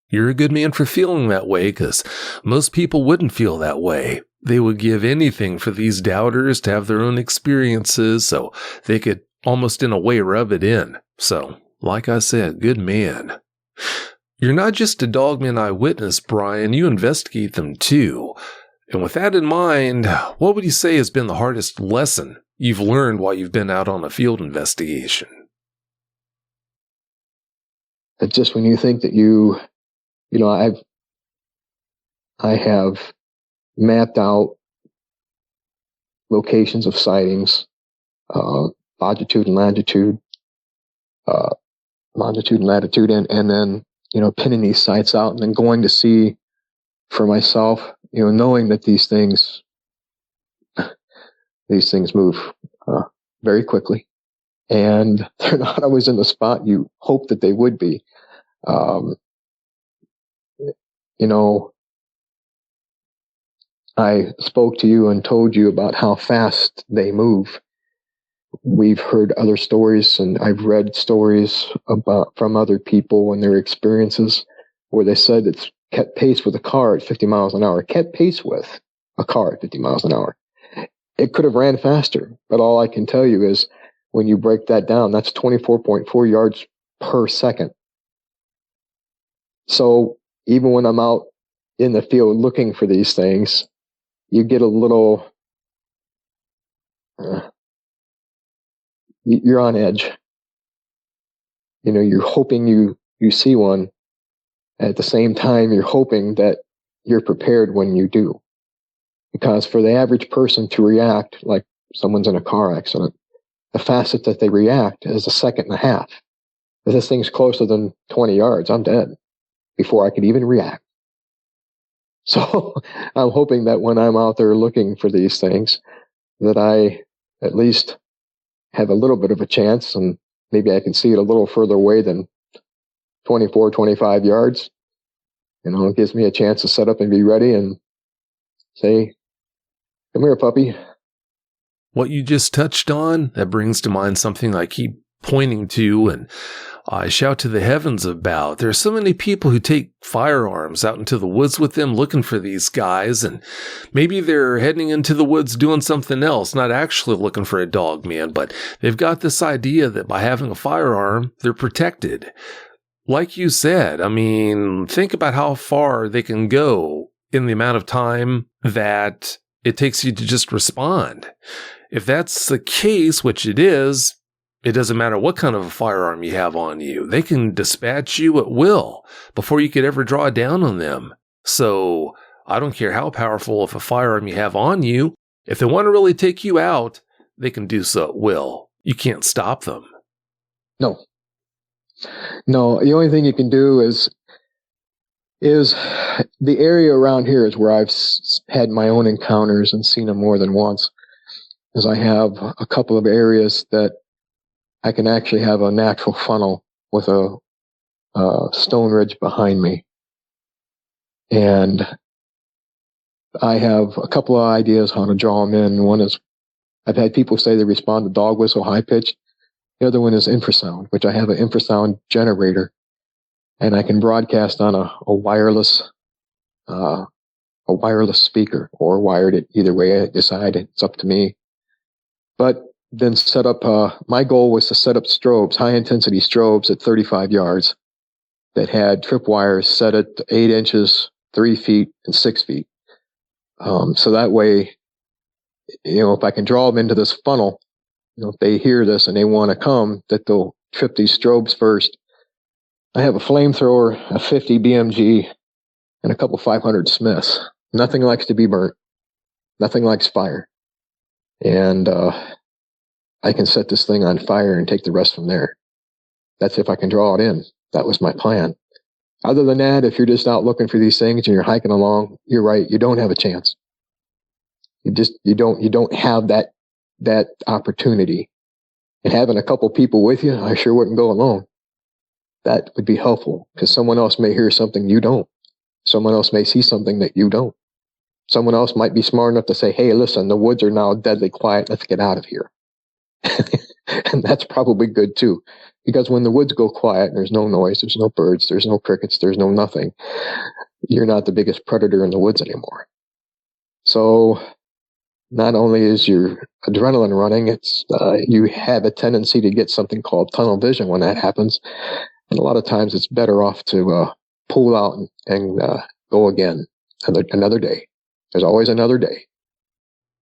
You're a good man for feeling that way, because most people wouldn't feel that way. They would give anything for these doubters to have their own experiences so they could almost in a way rub it in. So, like I said, good man. You're not just a Dogman eyewitness, Brian. You investigate them too. And with that in mind, what would you say has been the hardest lesson you've learned while you've been out on a field investigation? That just when you think that I have mapped out locations of sightings, longitude and latitude, and then, pinning these sites out and then going to see for myself, knowing that these things move very quickly, and they're not always in the spot you hope that they would be. I spoke to you and told you about how fast they move. We've heard other stories, and I've read stories from other people and their experiences where they said it's kept pace with a car at 50 miles an hour. Kept pace with a car at 50 miles an hour. It could have ran faster, but all I can tell you is when you break that down, that's 24.4 yards per second. So even when I'm out in the field looking for these things, you get a little, you're on edge. You're hoping you see one. At the same time, you're hoping that you're prepared when you do. Because for the average person to react like someone's in a car accident, the fastest that they react is a second and a half. If this thing's closer than 20 yards, I'm dead before I could even react. So I'm hoping that when I'm out there looking for these things, that I at least have a little bit of a chance, and maybe I can see it a little further away than 24, 25 yards. It gives me a chance to set up and be ready and say, come here, puppy. What you just touched on, that brings to mind something I keep pointing to and I shout to the heavens about. There are so many people who take firearms out into the woods with them looking for these guys, and maybe they're heading into the woods doing something else, not actually looking for a dog man, but they've got this idea that by having a firearm, they're protected. Like you said, think about how far they can go in the amount of time that it takes you to just respond. If that's the case, which it is, it doesn't matter what kind of a firearm you have on you. They can dispatch you at will before you could ever draw down on them. So I don't care how powerful of a firearm you have on you. If they want to really take you out, they can do so at will. You can't stop them. No, the only thing you can do is the area around here is where I've had my own encounters and seen them more than once. Is I have a couple of areas that I can actually have a natural funnel with a stone ridge behind me. And I have a couple of ideas how to draw them in. One is, I've had people say they respond to dog whistle high pitch. The other one is infrasound, which I have an infrasound generator, and I can broadcast on a wireless speaker, or wired it. Either way I decide, it's up to me. But then set up, my goal was to set up strobes, high intensity strobes at 35 yards that had tripwires set at 8 inches, 3 feet, and 6 feet. So that way, if I can draw them into this funnel, if they hear this and they want to come, that they'll trip these strobes first. I have a flamethrower, a 50 BMG, and a couple 500 Smiths. Nothing likes to be burnt. Nothing likes fire. And I can set this thing on fire and take the rest from there. That's if I can draw it in. That was my plan. Other than that, if you're just out looking for these things and you're hiking along, you're right. You don't have a chance. You don't have that opportunity. And having a couple people with you, I sure wouldn't go alone. That would be helpful, because someone else may hear something you don't. Someone else may see something that you don't. Someone else might be smart enough to say, hey, listen, the woods are now deadly quiet. Let's get out of here. And that's probably good too, because when the woods go quiet and there's no noise, there's no birds, there's no crickets, there's no nothing, you're not the biggest predator in the woods anymore. So not only is your adrenaline running, it's you have a tendency to get something called tunnel vision when that happens. And a lot of times it's better off to pull out and go again another day. There's always another day.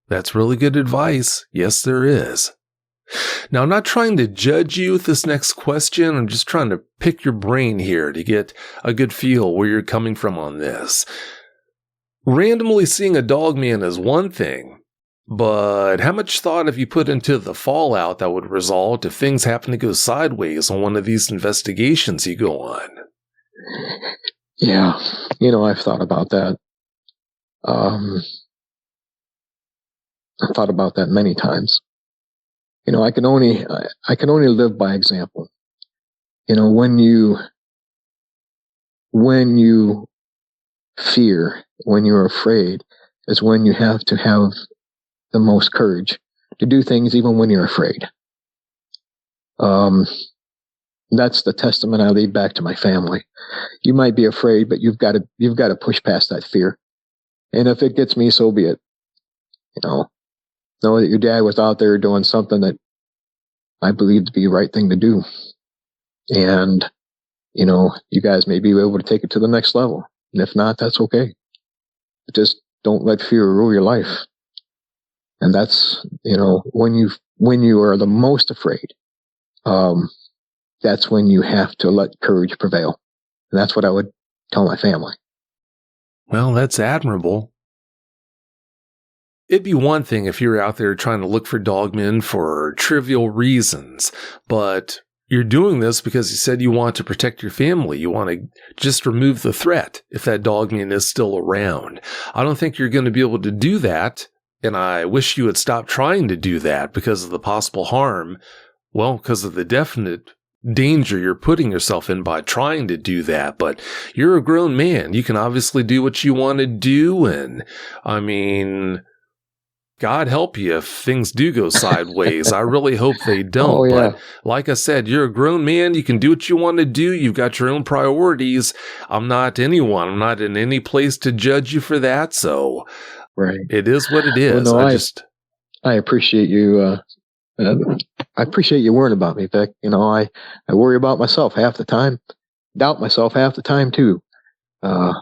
That's really good advice. Yes, there is. Now, I'm not trying to judge you with this next question. I'm just trying to pick your brain here to get a good feel where you're coming from on this. Randomly seeing a dogman is one thing, but how much thought have you put into the fallout that would result if things happen to go sideways on one of these investigations you go on? Yeah, I've thought about that. I've thought about that many times. I can only live by example. When you fear, when you're afraid, is when you have to have the most courage to do things even when you're afraid. That's the testament I leave back to my family. You might be afraid, but you've got to push past that fear. And if it gets me, so be it. Know that your dad was out there doing something that I believe to be the right thing to do. And, you guys may be able to take it to the next level. And if not, that's okay. Just don't let fear rule your life. And that's, when you are the most afraid, that's when you have to let courage prevail. And that's what I would tell my family. Well, that's admirable. It'd be one thing if you're out there trying to look for dogmen for trivial reasons, but you're doing this because you said you want to protect your family. You want to just remove the threat if that dogman is still around. I don't think you're going to be able to do that, and I wish you would stop trying to do that because of the possible harm. Well, because of the definite danger you're putting yourself in by trying to do that. But you're a grown man. You can obviously do what you want to do, and God help you if things do go sideways. I really hope they don't. Oh, yeah. But like I said, you're a grown man. You can do what you want to do. You've got your own priorities. I'm not anyone. I'm not in any place to judge you for that. So right. It is what it is. Well, no, I appreciate you. I appreciate you worrying about me, Vic. I worry about myself half the time, doubt myself half the time too. But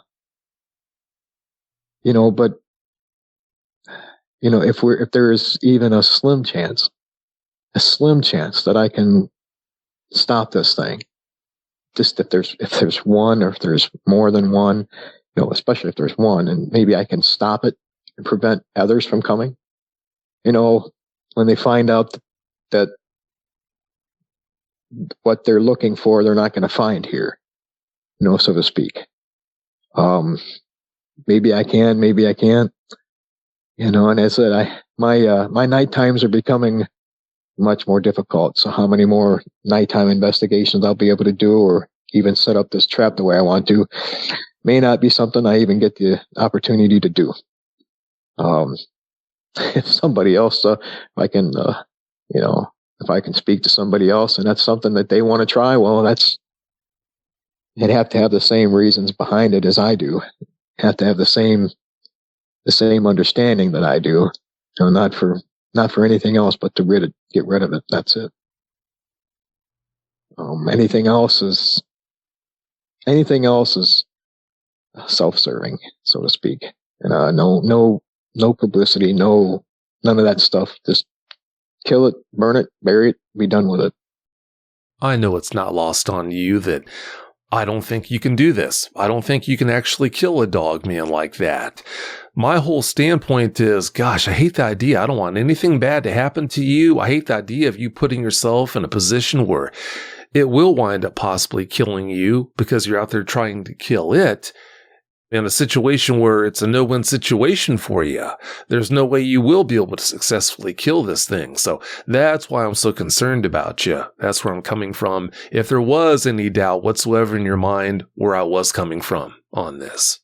if there is even a slim chance that I can stop this thing, just if there's one, or if there's more than one, especially if there's one, and maybe I can stop it and prevent others from coming. When they find out that what they're looking for, they're not going to find here, so to speak. Maybe I can, maybe I can't. And as I said, my night times are becoming much more difficult. So how many more nighttime investigations I'll be able to do, or even set up this trap the way I want to, may not be something I even get the opportunity to do. If somebody else, if I can, if I can speak to somebody else and that's something that they want to try, well, they'd have to have the same reasons behind it as I do. Have to have the same understanding that I do. Not for anything else, but to get rid of it. That's it. Anything else is self-serving, so to speak. And no publicity, none of that stuff. Just kill it, burn it, bury it, be done with it. I know it's not lost on you that I don't think you can do this. I don't think you can actually kill a dogman like that. My whole standpoint is, gosh, I hate the idea. I don't want anything bad to happen to you. I hate the idea of you putting yourself in a position where it will wind up possibly killing you because you're out there trying to kill it. In a situation where it's a no-win situation for you, there's no way you will be able to successfully kill this thing. So that's why I'm so concerned about you. That's where I'm coming from. If there was any doubt whatsoever in your mind where I was coming from on this.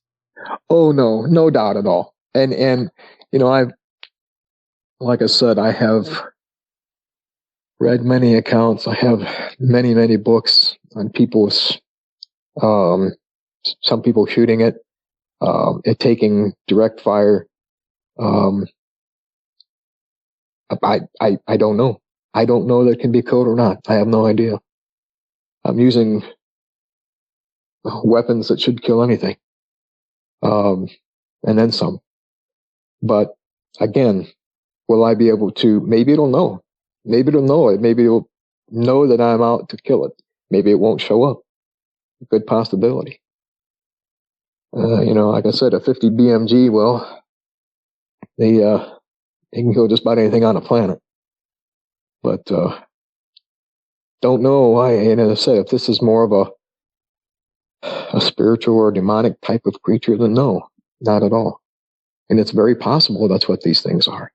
Oh, no doubt at all. And like I said, I have read many accounts. I have many, many books on people's, some people shooting it. It taking direct fire. I don't know. I don't know that it can be killed or not. I have no idea. I'm using weapons that should kill anything. And then some. But again, will I be able to, maybe it'll know. Maybe it'll know it. Maybe it'll know that I'm out to kill it. Maybe it won't show up. A good possibility. Like I said, a 50 BMG, well, they can kill just about anything on the planet. But don't know. As I said, if this is more of a spiritual or demonic type of creature, then no, not at all. And it's very possible that's what these things are.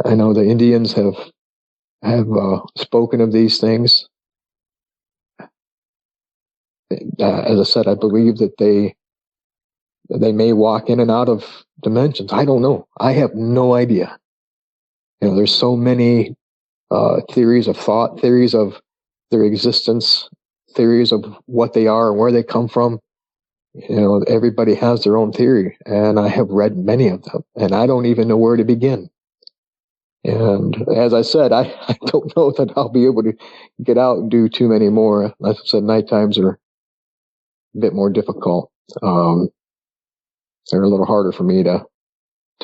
I know the Indians have spoken of these things. As I said, I believe that they may walk in and out of dimensions. I don't know. I have no idea. There's so many theories of thought, theories of their existence, theories of what they are and where they come from. Everybody has their own theory, and I have read many of them, and I don't even know where to begin. And as I said, I don't know that I'll be able to get out and do too many more. As I said, night times are a bit more difficult. They're a little harder for me to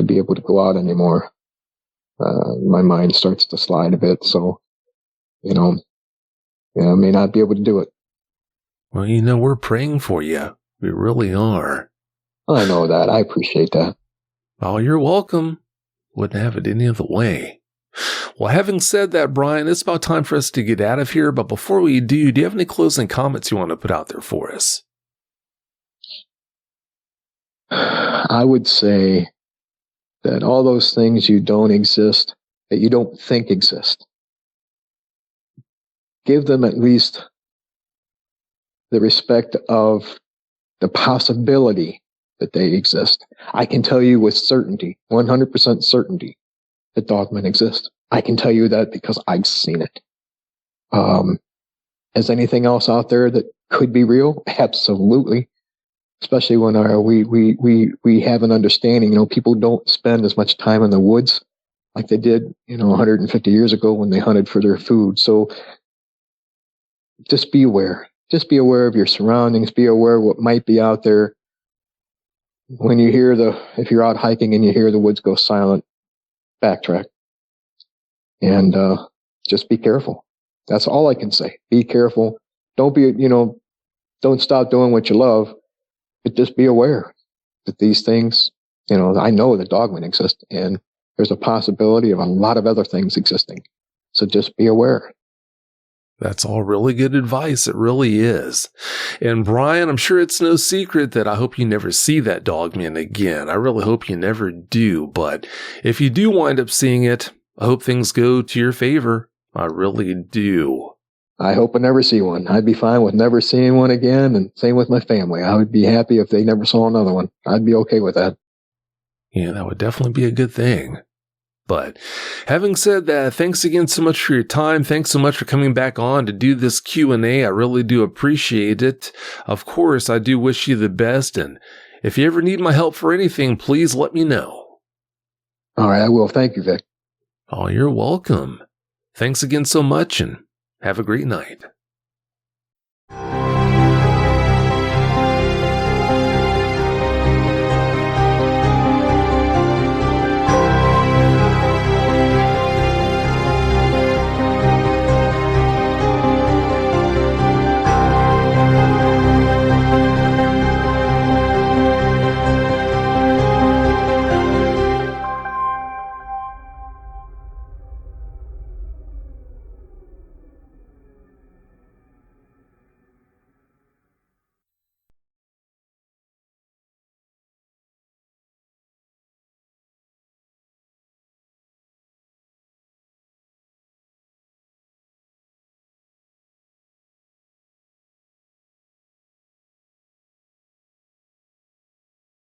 be able to go out anymore. My mind starts to slide a bit, so I may not be able to do it. Well, we're praying for you. We really are. I know that. I appreciate that. Oh, you're welcome. Wouldn't have it any other way. Well, having said that, Brian, it's about time for us to get out of here. But before we do you have any closing comments you want to put out there for us? I would say that all those things that you don't think exist, give them at least the respect of the possibility that they exist. I can tell you with certainty, 100% certainty, that dogmen exist. I can tell you that because I've seen it. Is anything else out there that could be real? Absolutely. Especially when we have an understanding. People don't spend as much time in the woods like they did, 150 years ago when they hunted for their food. So just be aware. Just be aware of your surroundings. Be aware of what might be out there. When you hear if you're out hiking and you hear the woods go silent, backtrack. And just be careful. That's all I can say. Be careful. Don't stop doing what you love, but just be aware that these things, I know that dogmen exist, and there's a possibility of a lot of other things existing. So just be aware. That's all really good advice. It really is. And Brian, I'm sure it's no secret that I hope you never see that dogman again. I really hope you never do. But if you do wind up seeing it, I hope things go to your favor. I really do. I hope I never see one. I'd be fine with never seeing one again, and same with my family. I would be happy if they never saw another one. I'd be okay with that. Yeah, that would definitely be a good thing. But having said that, thanks again so much for your time. Thanks so much for coming back on to do this Q&A. I really do appreciate it. Of course, I do wish you the best. And if you ever need my help for anything, please let me know. All right, I will. Thank you, Vic. Oh, you're welcome. Thanks again so much and have a great night.